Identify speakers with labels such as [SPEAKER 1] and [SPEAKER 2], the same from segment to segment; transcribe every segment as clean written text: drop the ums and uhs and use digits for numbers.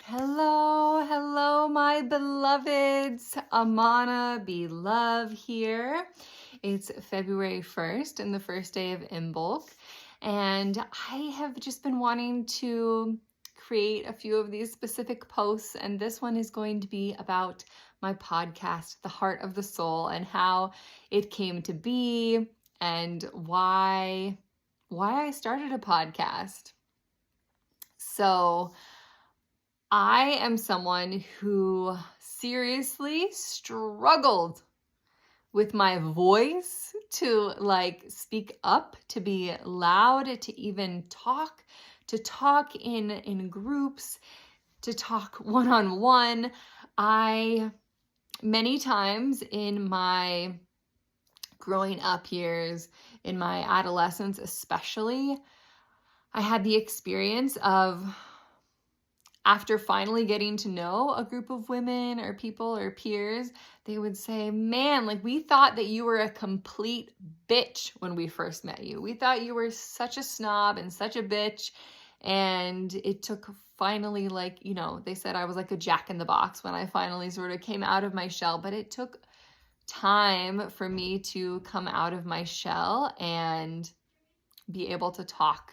[SPEAKER 1] Hello, my beloveds. Amana Belove here. It's February 1st and the first day of Imbolc. And I have just been wanting to create a few of these specific posts. And this one is going to be about my podcast, The Heart of the Soul, and how it came to be and why I started a podcast. So I am someone who seriously struggled with my voice to speak up, to be loud, to even talk, to talk in groups, to talk one-on-one. Many times in my growing up years, in my adolescence especially, I had the experience of, after finally getting to know a group of women or people or peers, they would say, man, we thought that you were a complete bitch when we first met you. We thought you were such a snob and such a bitch. And it took finally, they said I was like a jack in the box when I finally sort of came out of my shell. But it took time for me to come out of my shell and be able to talk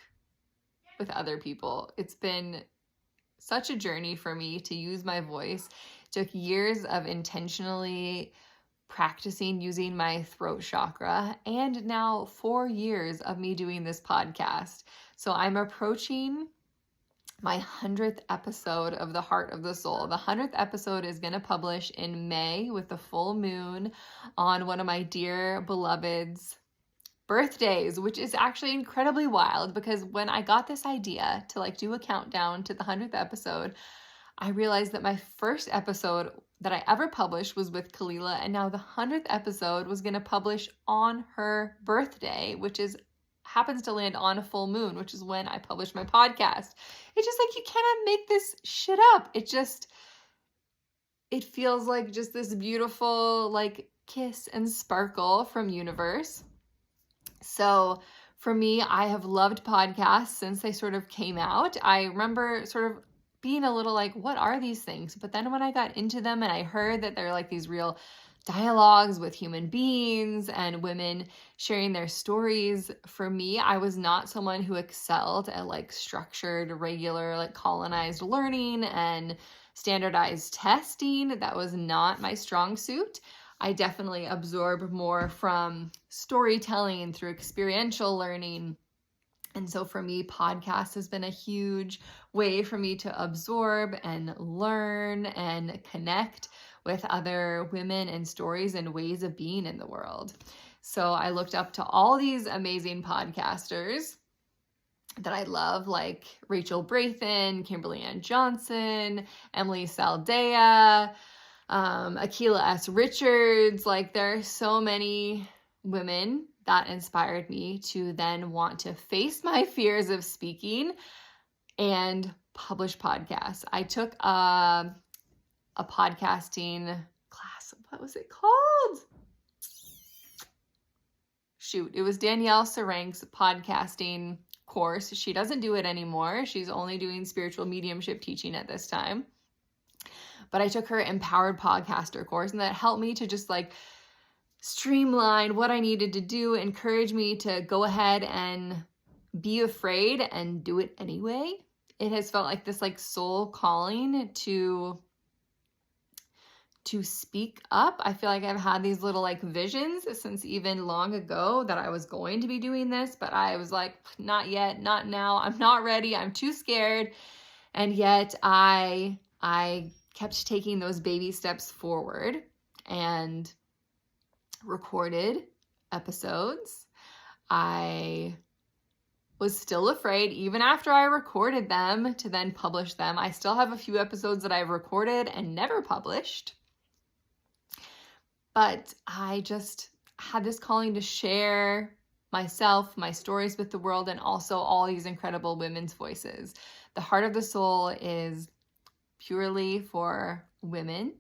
[SPEAKER 1] with other people. It's been such a journey for me to use my voice. It took years of intentionally practicing using my throat chakra, and now 4 years of me doing this podcast. So I'm approaching my 100th episode of The Heart of the Soul. The 100th episode is going to publish in May with the full moon on one of my dear beloveds' birthdays, which is actually incredibly wild, because when I got this idea to do a countdown to the 100th episode, I realized that my first episode that I ever published was with Kalila, and now the 100th episode was going to publish on her birthday, which happens to land on a full moon, which is when I published my podcast. It's just you cannot make this shit up. It feels like just this beautiful kiss and sparkle from universe. So for me, I have loved podcasts since they sort of came out. I remember sort of being a little what are these things? But then when I got into them and I heard that they're these real dialogues with human beings and women sharing their stories, for me, I was not someone who excelled at structured, regular, colonized learning and standardized testing. That was not my strong suit. I definitely absorb more from storytelling through experiential learning. And so for me, podcast has been a huge way for me to absorb and learn and connect with other women and stories and ways of being in the world. So I looked up to all these amazing podcasters that I love, like Rachel Brathen, Kimberly Ann Johnson, Emily Saldea, Akila S. Richards. There are so many women that inspired me to then want to face my fears of speaking and publish podcasts. I took a podcasting class. What was it called? Shoot, it was Danielle Serank's podcasting course. She doesn't do it anymore. She's only doing spiritual mediumship teaching at this time. But I took her Empowered Podcaster course, and that helped me to just streamline what I needed to do, encourage me to go ahead and be afraid and do it anyway. It has felt like this soul calling to speak up. I feel like I've had these little visions since even long ago that I was going to be doing this, but I was not yet, not now. I'm not ready. I'm too scared. And yet I kept taking those baby steps forward and recorded episodes. I was still afraid, even after I recorded them, to then publish them. I still have a few episodes that I've recorded and never published. But I just had this calling to share myself, my stories with the world, and also all these incredible women's voices. The Heart of the Soul is purely for women,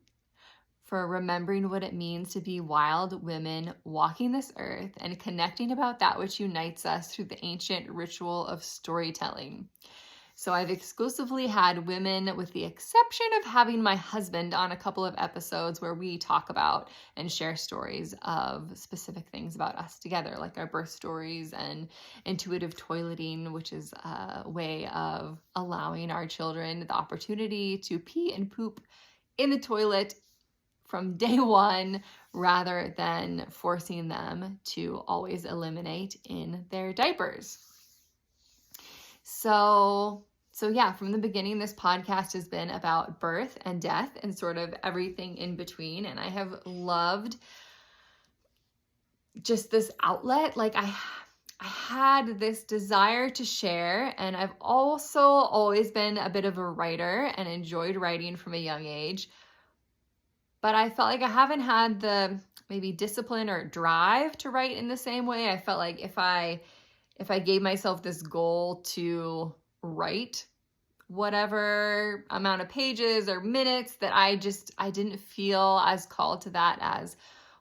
[SPEAKER 1] for remembering what it means to be wild women walking this earth and connecting about that which unites us through the ancient ritual of storytelling. So I've exclusively had women, with the exception of having my husband on a couple of episodes where we talk about and share stories of specific things about us together, like our birth stories and intuitive toileting, which is a way of allowing our children the opportunity to pee and poop in the toilet from day one, rather than forcing them to always eliminate in their diapers. So yeah, from the beginning, this podcast has been about birth and death and sort of everything in between. And I have loved just this outlet. Like I had this desire to share, and I've also always been a bit of a writer and enjoyed writing from a young age. But I felt like I haven't had the maybe discipline or drive to write in the same way. I felt like if I gave myself this goal to write whatever amount of pages or minutes, that I didn't feel as called to that as,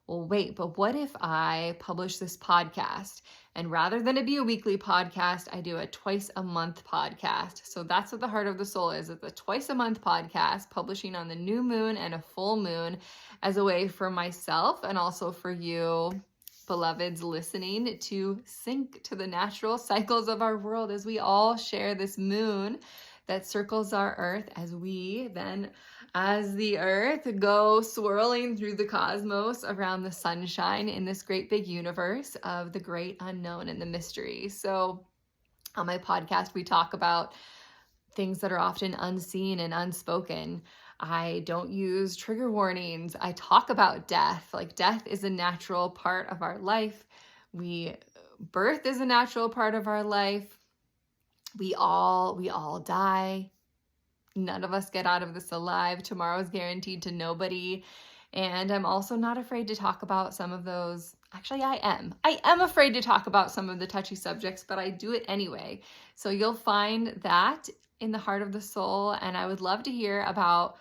[SPEAKER 1] well, wait, but what if I publish this podcast? And rather than it be a weekly podcast, I do a twice a month podcast. So that's what the Heart of the Soul is. It's a twice a month podcast, publishing on the new moon and a full moon, as a way for myself and also for you, beloveds listening, to sync to the natural cycles of our world as we all share this moon that circles our earth, as we then, as the earth, go swirling through the cosmos around the sunshine in this great big universe of the great unknown and the mystery. So on my podcast, we talk about things that are often unseen and unspoken. I don't use trigger warnings. I talk about death. Like, death is a natural part of our life. Birth is a natural part of our life. We all die. None of us get out of this alive. Tomorrow's guaranteed to nobody. And I'm also not afraid to talk about some of those. Actually, I am. I am afraid to talk about some of the touchy subjects, but I do it anyway. So you'll find that in the Heart of the Soul. And I would love to hear about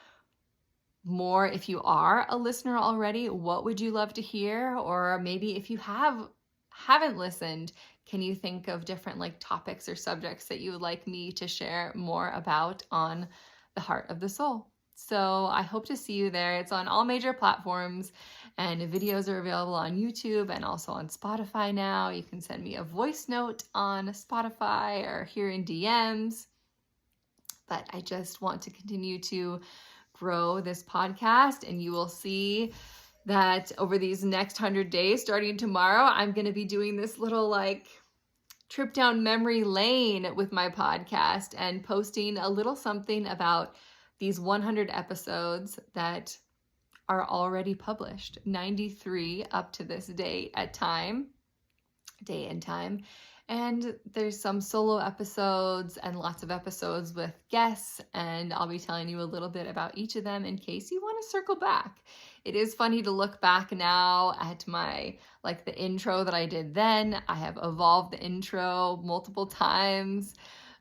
[SPEAKER 1] more. If you are a listener already, what would you love to hear? Or maybe if you haven't listened, can you think of different topics or subjects that you would like me to share more about on the Heart of the Soul? So I hope to see you there. It's on all major platforms, and videos are available on YouTube and also on Spotify now. You can send me a voice note on Spotify or here in DMs. But I just want to continue to grow this podcast, and you will see that over these next 100 days, starting tomorrow, I'm going to be doing this little trip down memory lane with my podcast and posting a little something about these 100 episodes that are already published, 93 up to this date and time. And there's some solo episodes and lots of episodes with guests, and I'll be telling you a little bit about each of them in case you want to circle back. It is funny to look back now at my, the intro that I did then. I have evolved the intro multiple times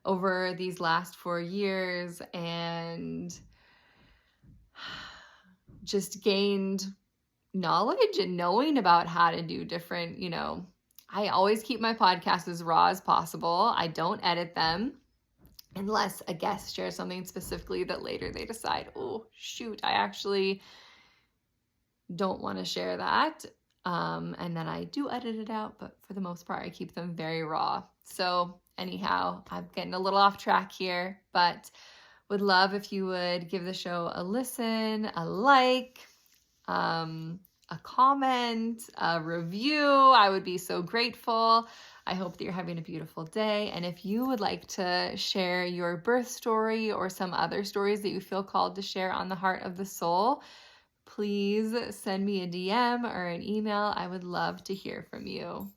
[SPEAKER 1] over these last 4 years and just gained knowledge and knowing about how to do different, I always keep my podcasts as raw as possible. I don't edit them unless a guest shares something specifically that later they decide, oh, shoot, I actually don't want to share that. And then I do edit it out, but for the most part, I keep them very raw. So anyhow, I'm getting a little off track here, but would love if you would give the show a listen, a like, a comment, a review. I would be so grateful. I hope that you're having a beautiful day. And if you would like to share your birth story or some other stories that you feel called to share on the Heart of the Soul, please send me a DM or an email. I would love to hear from you.